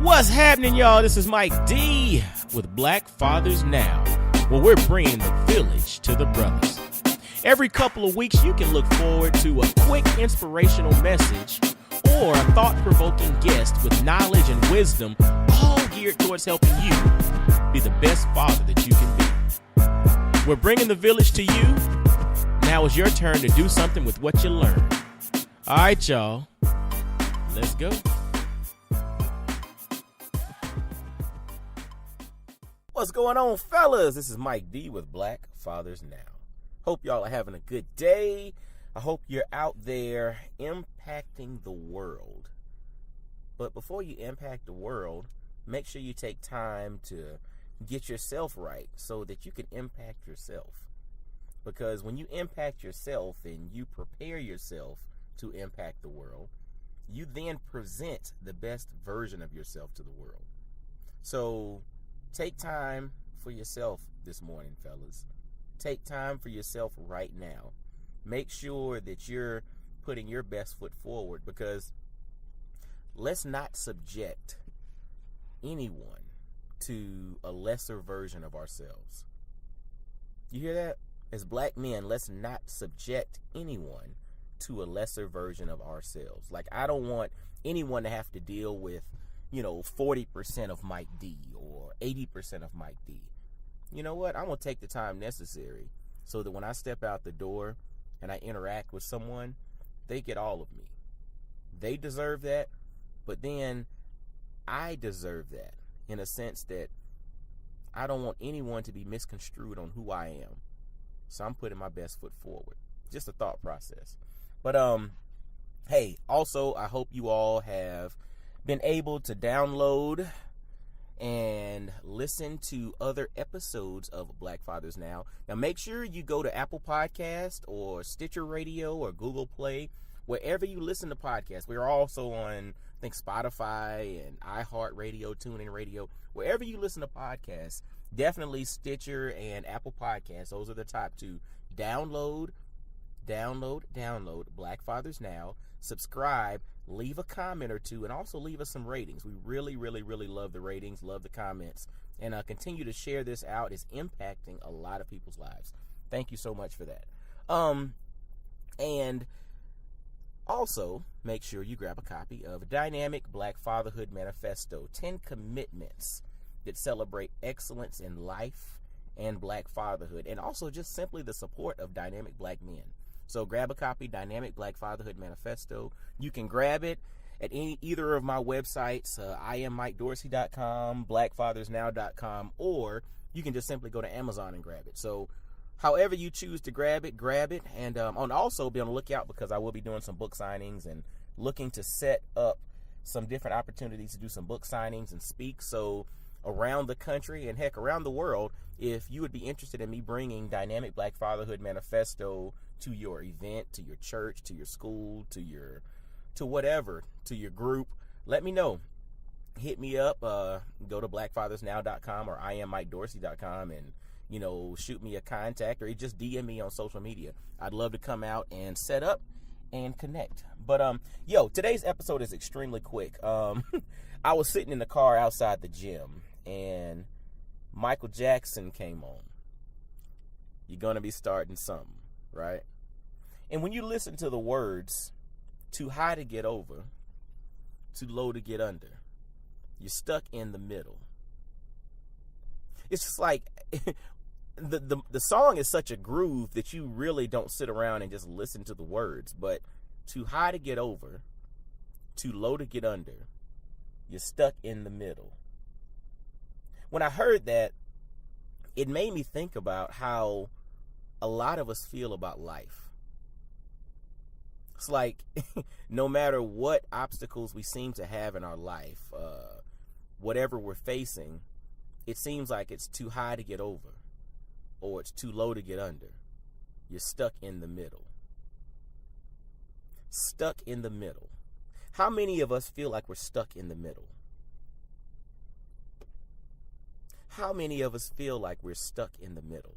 What's happening, y'all? This is Mike D with Black Fathers Now, where we're bringing the village to the brothers. Every couple of weeks, you can look forward to a quick inspirational message or a thought-provoking guest with knowledge and wisdom, all geared towards helping you be the best father that you can be. We're bringing the village to you. Now it's your turn to do something with what you learned. All right, y'all. Let's go. What's going on, fellas? This is Mike D with Black Fathers Now. Hope y'all are having a good day. I hope you're out there impacting the world. But before you impact the world, make sure you take time to get yourself right so that you can impact yourself. Because when you impact yourself and you prepare yourself to impact the world, you then present the best version of yourself to the world. So take time for yourself this morning, fellas. Take time for yourself right now. Make sure that you're putting your best foot forward, because let's not subject anyone to a lesser version of ourselves. You hear that? As black men, let's not subject anyone to a lesser version of ourselves. Like, I don't want anyone to have to deal with 40% of Mike D or 80% of Mike D. You know what? I'm going to take the time necessary so that when I step out the door and I interact with someone, they get all of me. They deserve that, but then I deserve that in a sense that I don't want anyone to be misconstrued on who I am. So I'm putting my best foot forward. Just a thought process. But, hey, also, I hope you all have been able to download and listen to other episodes of Black Fathers Now. Now, make sure you go to Apple Podcast or Stitcher Radio or Google Play, wherever you listen to podcasts. We're also on, I think, Spotify and iHeartRadio, TuneIn Radio. Wherever you listen to podcasts, definitely Stitcher and Apple Podcasts. Those are the top two. Download Black Fathers Now. Subscribe, leave a comment or two, and also leave us some ratings. We really, really, really love the ratings, love the comments, and continue to share this out. It's impacting a lot of people's lives. Thank you so much for that. And also, make sure you grab a copy of Dynamic Black Fatherhood Manifesto, 10 Commitments that celebrate excellence in life and black fatherhood, and also just simply the support of dynamic black men. So grab a copy, Dynamic Black Fatherhood Manifesto. You can grab it at either of my websites, IamMikeDorsey.com, BlackFathersNow.com, or you can just simply go to Amazon and grab it. So however you choose to grab it, and also be on the lookout, because I will be doing some book signings and looking to set up some different opportunities to do some book signings and speak. So around the country and heck, around the world, if you would be interested in me bringing Dynamic Black Fatherhood Manifesto to your event, to your church, to your school, to your group, let me know. Hit me up. Go to BlackFathersNow.com or IamMikeDorsey.com and shoot me a contact, or just DM me on social media. I'd love to come out and set up and connect. But today's episode is extremely quick. I was sitting in the car outside the gym, and Michael Jackson came on. You're gonna be starting something, right? And when you listen to the words, too high to get over, too low to get under, you're stuck in the middle. It's just like the song is such a groove that you really don't sit around and just listen to the words. But too high to get over, too low to get under, you're stuck in the middle. When I heard that, it made me think about how a lot of us feel about life. It's like no matter what obstacles we seem to have in our life, whatever we're facing, it seems like it's too high to get over or it's too low to get under. You're stuck in the middle. Stuck in the middle. How many of us feel like we're stuck in the middle? How many of us feel like we're stuck in the middle?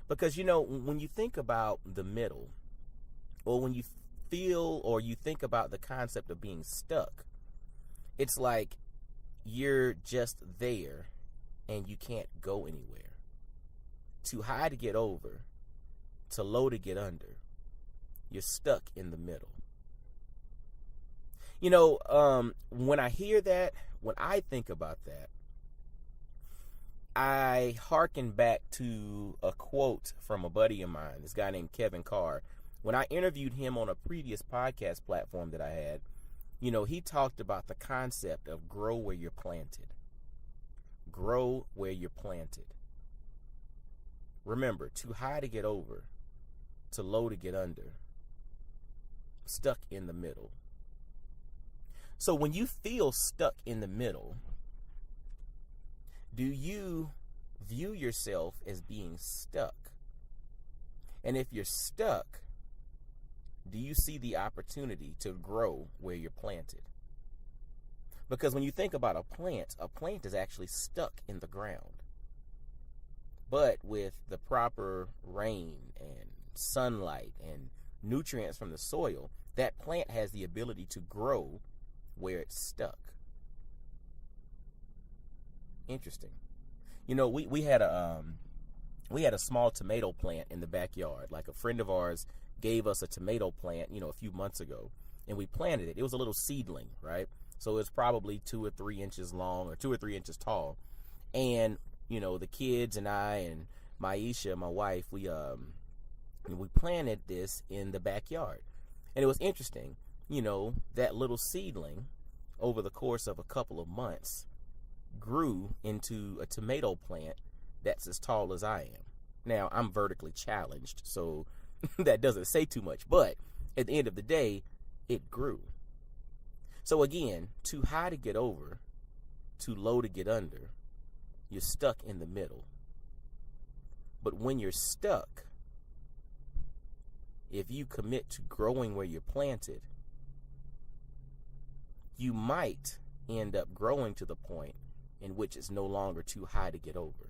Because, when you think about the middle, or when you feel or you think about the concept of being stuck, It's like you're just there and you can't go anywhere. Too high to get over, too low to get under. You're stuck in the middle. When I hear that, when I think about that, I hearken back to a quote from a buddy of mine, this guy named Kevin Carr. When I interviewed him on a previous podcast platform that I had, he talked about the concept of grow where you're planted. Grow where you're planted. Remember, too high to get over, too low to get under. Stuck in the middle. So when you feel stuck in the middle, do you view yourself as being stuck? And if you're stuck, do you see the opportunity to grow where you're planted? Because when you think about a plant is actually stuck in the ground. But with the proper rain and sunlight and nutrients from the soil, that plant has the ability to grow where it's stuck. Interesting. We had a small tomato plant in the backyard. Like, a friend of ours gave us a tomato plant, a few months ago, and we planted it. It was a little seedling, right? So it was probably 2 or 3 inches long, or 2 or 3 inches tall. And the kids and I and Maisha, my wife, we planted this in the backyard. And it was interesting, that little seedling over the course of a couple of months grew into a tomato plant that's as tall as I am. Now, I'm vertically challenged, so that doesn't say too much, but at the end of the day, it grew. So again, too high to get over, too low to get under. You're stuck in the middle. But when you're stuck, if you commit to growing where you're planted, you might end up growing to the point in which it's no longer too high to get over.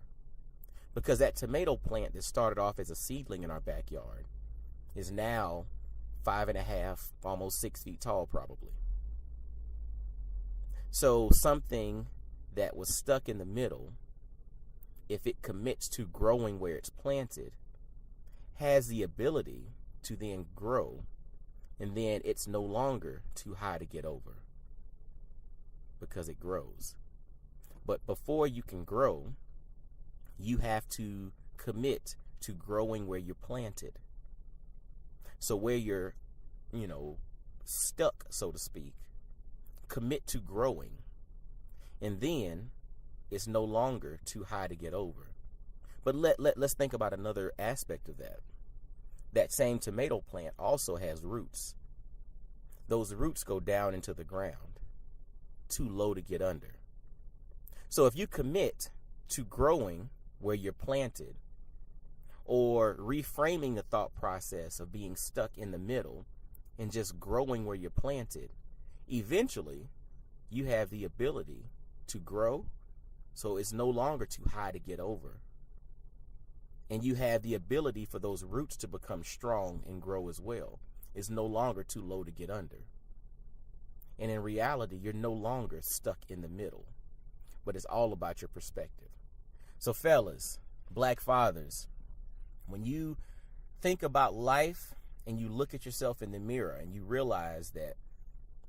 Because that tomato plant that started off as a seedling in our backyard is now 5.5, almost 6 feet tall probably. So something that was stuck in the middle, if it commits to growing where it's planted, has the ability to then grow, and then it's no longer too high to get over because it grows. But before you can grow, you have to commit to growing where you're planted. So where you're, stuck, so to speak, commit to growing, and then it's no longer too high to get over. But let's think about another aspect of that. That same tomato plant also has roots. Those roots go down into the ground, too low to get under. So if you commit to growing where you're planted, or reframing the thought process of being stuck in the middle and just growing where you're planted, eventually you have the ability to grow, so it's no longer too high to get over. And you have the ability for those roots to become strong and grow as well. It's no longer too low to get under. And in reality, you're no longer stuck in the middle, but it's all about your perspective. So fellas, black fathers, when you think about life and you look at yourself in the mirror and you realize that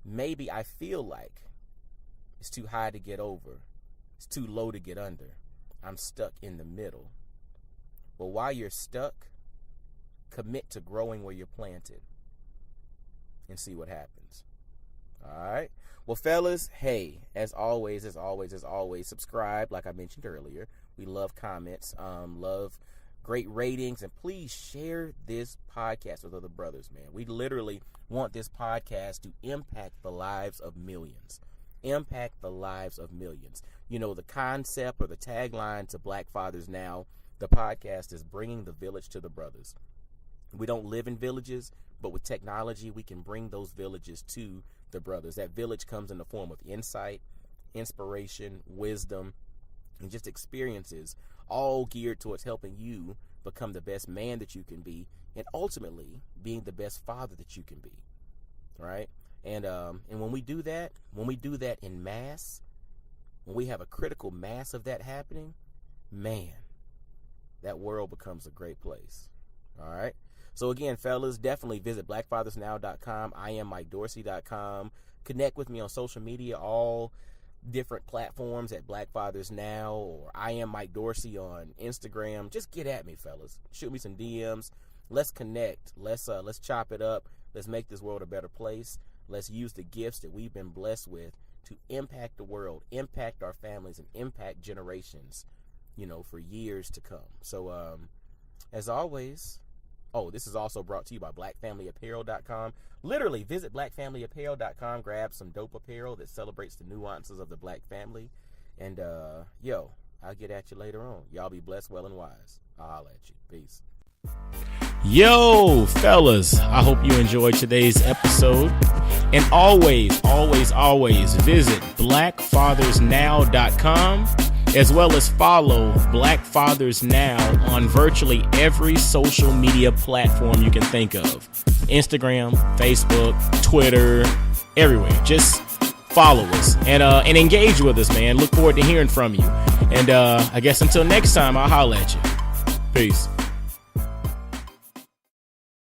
maybe I feel like it's too high to get over, it's too low to get under, I'm stuck in the middle. But while you're stuck, commit to growing where you're planted and see what happens. All right. Well, fellas, hey, as always, subscribe. Like I mentioned earlier, we love comments, love great ratings, and please share this podcast with other brothers, man. We literally want this podcast to impact the lives of millions. Impact the lives of millions. The concept or the tagline to Black Fathers Now, the podcast is bringing the village to the brothers. We don't live in villages, but with technology, we can bring those villages to the brothers. That village comes in the form of insight, inspiration, wisdom, and just experiences, all geared towards helping you become the best man that you can be, and ultimately being the best father that you can be, right? And when we do that in mass, when we have a critical mass of that happening, man, that world becomes a great place. All right. So again, fellas, definitely visit blackfathersnow.com, IamMikeDorsey.com. Connect with me on social media, all different platforms at Black Fathers Now, or I Am Mike Dorsey on Instagram. Just get at me, fellas. Shoot me some DMs. Let's connect. Let's chop it up. Let's make this world a better place. Let's use the gifts that we've been blessed with to impact the world, impact our families, and impact generations, for years to come. So, as always, this is also brought to you by blackfamilyapparel.com. Literally, visit blackfamilyapparel.com, grab some dope apparel that celebrates the nuances of the black family. And, I'll get at you later on. Y'all be blessed, well, and wise. I'll holler at you. Peace. Yo, fellas, I hope you enjoyed today's episode. And always, always, always visit blackfathersnow.com, as well as follow Black Fathers Now on virtually every social media platform you can think of. Instagram, Facebook, Twitter, everywhere. Just follow us and engage with us, man. Look forward to hearing from you. And I guess until next time, I'll holler at you. Peace.